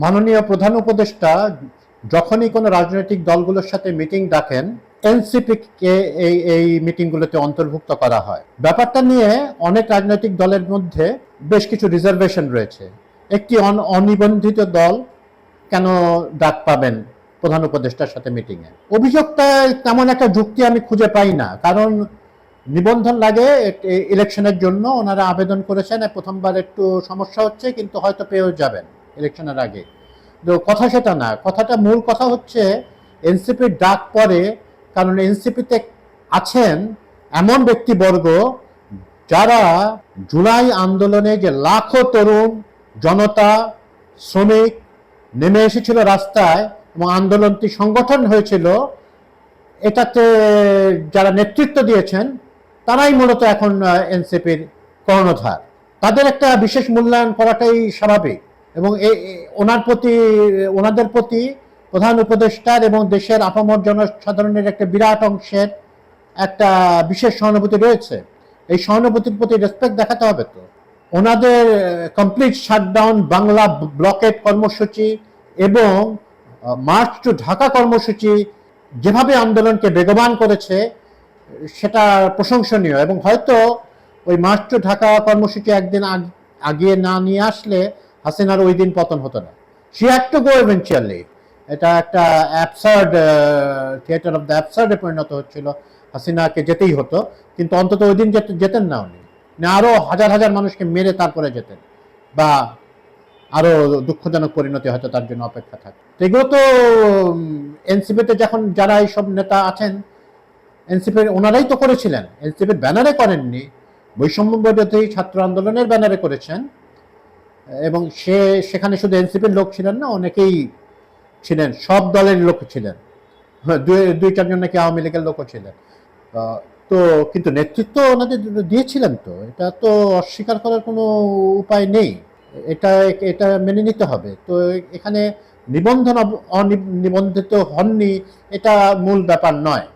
মাননীয় প্রধান উপদেষ্টা যখনই কোনো রাজনৈতিক দলগুলোর সাথে মিটিং ডাকেন, এনসিপি-কে এই মিটিংগুলোতে অন্তর্ভুক্ত করা হয়। ব্যাপারটা নিয়ে অনেক রাজনৈতিক দলের মধ্যে বেশ কিছু রিজার্ভেশন রয়েছে। একটি অনিবন্ধিত দল কেন ডাক পাবেন প্রধান উপদেষ্টার সাথে মিটিংয়ে? অভিযোগটা তেমন একটা যুক্তি আমি খুঁজে পাই না, কারণ নিবন্ধন লাগে ইলেকশনের জন্য। ওনারা আবেদন করেছেন, প্রথমবার একটু সমস্যা হচ্ছে, কিন্তু হয়তো পেয়েও যাবেন ইলেকশনের আগে। তো কথা সেটা না, কথাটা মূল কথা হচ্ছে এনসিপির ডাক পরে, কারণ এনসিপিতে আছেন এমন ব্যক্তিবর্গ যারা জুলাই আন্দোলনে যে লাখো তরুণ জনতা শ্রমিক নেমে এসেছিল রাস্তায় এবং আন্দোলনটি সংগঠন হয়েছিল, এটাতে যারা নেতৃত্ব দিয়েছেন তারাই মূলত এখন এনসিপির কর্ণধার। তাদের একটা বিশেষ মূল্যায়ন করাটাই স্বাভাবিক, এবং ওনাদের প্রতি প্রধান উপদেষ্টার এবং দেশের আপামর জনসাধারণের একটা বিরাট অংশের একটা বিশেষ সহানুভূতি রয়েছে। এই সহানুভূতির প্রতি রেসপেক্ট দেখাতে হবে। তো ওনাদের কমপ্লিট শাটডাউন, বাংলা ব্লকেট কর্মসূচি এবং মার্চ টু ঢাকা কর্মসূচি যেভাবে আন্দোলনকে বেগবান করেছে সেটা প্রশংসনীয়, এবং হয়তো ওই মার্চ টু ঢাকা কর্মসূচি একদিন আগিয়ে না নিয়ে আসলে হাসিনার ওই দিন পতন হতো না। She had to go eventually. এটা একটা অ্যাবসার্ড, থিয়েটার অফ দ্য অ্যাবসার্ডে পরিণত হচ্ছিল। হাসিনাকে যেতেই হতো, কিন্তু অন্তত ওই দিন যেতেন না উনি, আরো হাজার হাজার মানুষকে মেরে তারপরে যেতেন, বা আরো দুঃখজনক পরিণতি হয়তো তার জন্য অপেক্ষা থাকে। এগুলো তো এনসিপিতে যখন যারা এইসব নেতা আছেন এনসিপির, ওনারাই তো করেছিলেন, এনসিপির ব্যানারে করেননি, বৈষম্য বিরোধী ছাত্র আন্দোলনের ব্যানারে করেছেন। এবং সেখানে শুধু এনসিপির লোক ছিলেন না, অনেকেই ছিলেন, সব দলের লোক ছিলেন, দুই চারজন নাকি আওয়ামী লীগের লোকও ছিলেন। তো কিন্তু নেতৃত্ব ওনাদের দিয়েছিলেন, তো এটা তো অস্বীকার করার কোনো উপায় নেই, এটা মেনে নিতে হবে। তো এখানে নিবন্ধন অনিবন্ধিত হননি এটা মূল ব্যাপার নয়।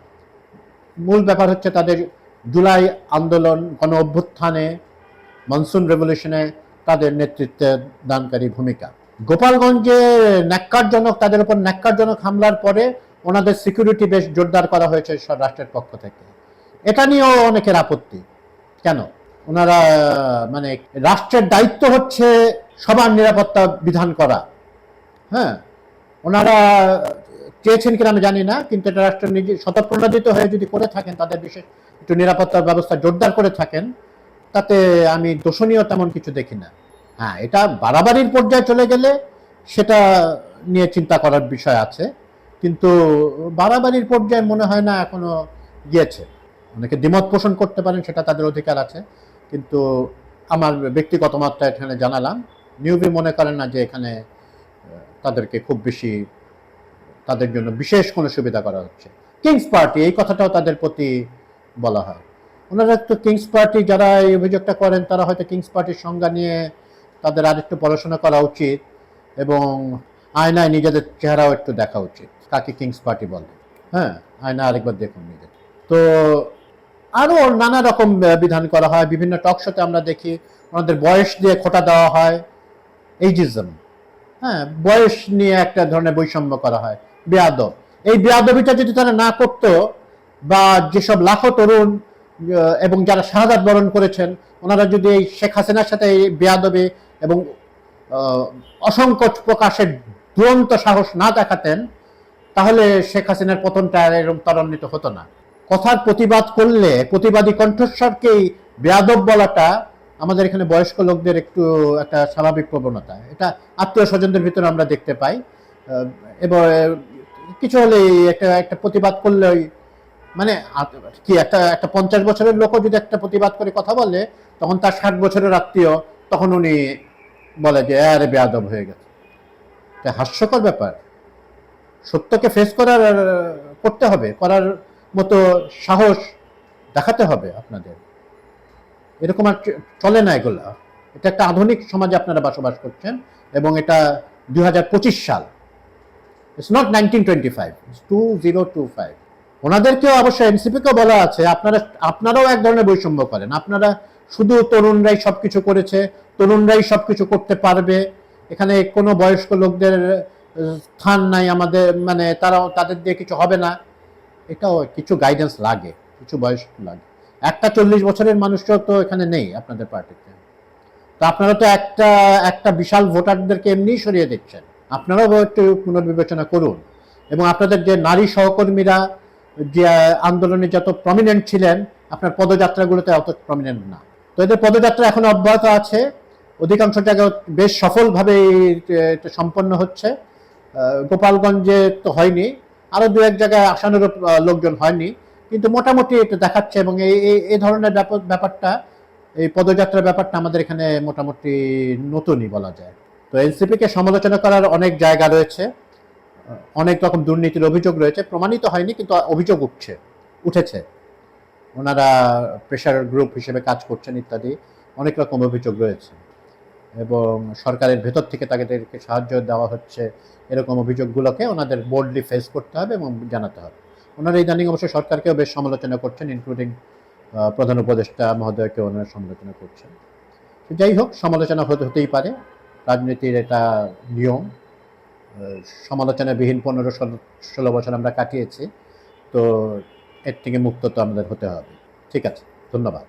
মূল ব্যাপার হচ্ছে তাদের জুলাই আন্দোলন, গণ অভ্যুত্থানে, মনসুন রেভলিউশনে তাদের নেতৃত্বে দানকারী ভূমিকা। গোপালগঞ্জে তাদের উপর ন্যাক্কারজনক হামলার পরে ওনাদের সিকিউরিটি বেশ জোরদার করা হয়েছে রাষ্ট্রের পক্ষ থেকে। এটা নিয়েও অনেকের আপত্তি। কেন? ওনারা মানে রাষ্ট্রের দায়িত্ব হচ্ছে সবার নিরাপত্তা বিধান করা। হ্যাঁ, ওনারা চেয়েছেন কিনা আমি জানি না, কিন্তু এটা রাষ্ট্রের নিজে স্বতঃপ্রণোদিত হয়ে যদি করে থাকেন, তাদের বিশেষ একটু নিরাপত্তার ব্যবস্থা জোরদার করে থাকেন, তাতে আমি দোষণীয় তেমন কিছু দেখি না। হ্যাঁ, এটা বাড়াবাড়ির পর্যায়ে চলে গেলে সেটা নিয়ে চিন্তা করার বিষয় আছে, কিন্তু বাড়াবাড়ির পর্যায়ে মনে হয় না এখনো গিয়েছে। অনেকে দ্বিমত পোষণ করতে পারেন, সেটা তাদের অধিকার আছে, কিন্তু আমার ব্যক্তিগত মাত্রা এখানে জানালাম। নিউবি মনে করেন না যে এখানে তাদেরকে খুব বেশি, তাদের জন্য বিশেষ কোনো সুবিধা করা হচ্ছে। কিংস পার্টি, এই কথাটাও তাদের প্রতি বলা হয়। ওনারা তো কিংস পার্টি, যারা এই অভিযোগটা করেন তারা হয়তো কিংস পার্টির সংজ্ঞা নিয়ে তাদের আরেকটু পড়াশোনা করা উচিত, এবং আয়নায় নিজেদের চেহারাও একটু দেখা উচিত, কাকে কিংস পার্টি বলে। হ্যাঁ, আয়না আরেকবার দেখুন নিজের। তো আরো নানা রকম বিধান করা হয়, বিভিন্ন টক শোতে আমরা দেখি ওনাদের বয়স দিয়ে খোটা দেওয়া হয়, এইজিজম। হ্যাঁ, বয়স নিয়ে একটা ধরনের বৈষম্য করা হয়, বেয়াদব। এই বেয়াদবিটা যদি তারা না করতো, বা যেসব লাখো তরুণ এবং যারা শাহাদাত বরণ করেছেন ওনারা যদি এই শেখ হাসিনার সাথে এই বেয়াদবি এবং অসংকোচ প্রকাশের দুরন্ত সাহস না দেখাতেন, তাহলে শেখ হাসিনার পতনটা এরকম ত্বরান্বিত হতো না। কথার প্রতিবাদ করলে প্রতিবাদী কণ্ঠস্বরকেই বেয়াদব বলাটা আমাদের এখানে বয়স্ক লোকদের একটু একটা স্বাভাবিক প্রবণতা। এটা আত্মীয় স্বজনদের ভিতরে আমরা দেখতে পাই। এবং কিছু হলে একটা প্রতিবাদ করলে মানে কি, একটা 50 বছরের লোকও যদি একটা প্রতিবাদ করে কথা বলে, তখন তার 60 বছরের আত্মীয় তখন উনি বলে যে আরে বেয়াদব হয়ে গেছে। এটা হাস্যকর ব্যাপার। সত্যকে ফেস করতে হবে, করার মতো সাহস দেখাতে হবে আপনাদের। এরকম আর চলে না এগুলা। এটা একটা আধুনিক সমাজে আপনারা বসবাস করছেন, এবং এটা 2025 সাল। It's not 1925, it's 2025। ওনাদেরকেও অবশ্য এনসিপিকেও বলা আছে আপনারাও এক ধরনের বৈষম্য করেন। আপনারা শুধু তরুণরাই সবকিছু করেছে, তরুণরাই সবকিছু করতে পারবে, এখানে কোনো বয়স্ক লোকদের স্থান নাই আমাদের, মানে তাদের দিয়ে কিছু হবে না, এটাও কিছু গাইডেন্স লাগে, কিছু বয়স লাগে। একটা 40 বছরের মানুষও তো এখানে নেই আপনাদের পার্টিতে। তো আপনারা তো একটা একটা বিশাল ভোটারদেরকে এমনি সরিয়ে দিচ্ছেন। আপনারাও একটু পুনর্বিবেচনা করুন। এবং আপনাদের যে নারী সহকর্মীরা যে আন্দোলনে যত প্রমিনেন্ট ছিলেন, আপনার পদযাত্রাগুলোতে অত প্রমিনেন্ট না। তো এদের পদযাত্রা এখন অব্যাহত আছে, অধিকাংশ জায়গায় বেশ সফলভাবে এটা সম্পন্ন হচ্ছে। গোপালগঞ্জে তো হয়নি, আরো দু এক জায়গায় আশানুরূপ লোকজন হয়নি, কিন্তু মোটামুটি এটা দেখাচ্ছে। এবং এই ধরনের ব্যাপারটা, এই পদযাত্রার ব্যাপারটা আমাদের এখানে মোটামুটি নতুনই বলা যায়। তো এনসিপিকে সমালোচনা করার অনেক জায়গা রয়েছে, অনেক রকম দুর্নীতির অভিযোগ রয়েছে, প্রমাণিত হয়নি কিন্তু অভিযোগ উঠেছে। ওনারা প্রেশার গ্রুপ হিসেবে কাজ করছেন ইত্যাদি, অনেক রকম অভিযোগ রয়েছে এবং সরকারের ভেতর থেকে তাদেরকে সাহায্য দেওয়া হচ্ছে, এরকম অভিযোগগুলোকে ওনাদের বোল্ডলি ফেস করতে হবে এবং জানাতে হবে। ওনারা ইদানিং অবশ্য সরকারকেও বেশ সমালোচনা করছেন, ইনক্লুডিং প্রধান উপদেষ্টা মহোদয়কে ওনারা সমালোচনা করছেন। যাই হোক, সমালোচনা হতেই পারে, রাজনীতির এটা নিয়ম। সমালোচনাবিহীন 15-16 বছর আমরা কাটিয়েছি, তো এর থেকে মুক্ত তো আমাদের হতে হবে। ঠিক আছে, ধন্যবাদ।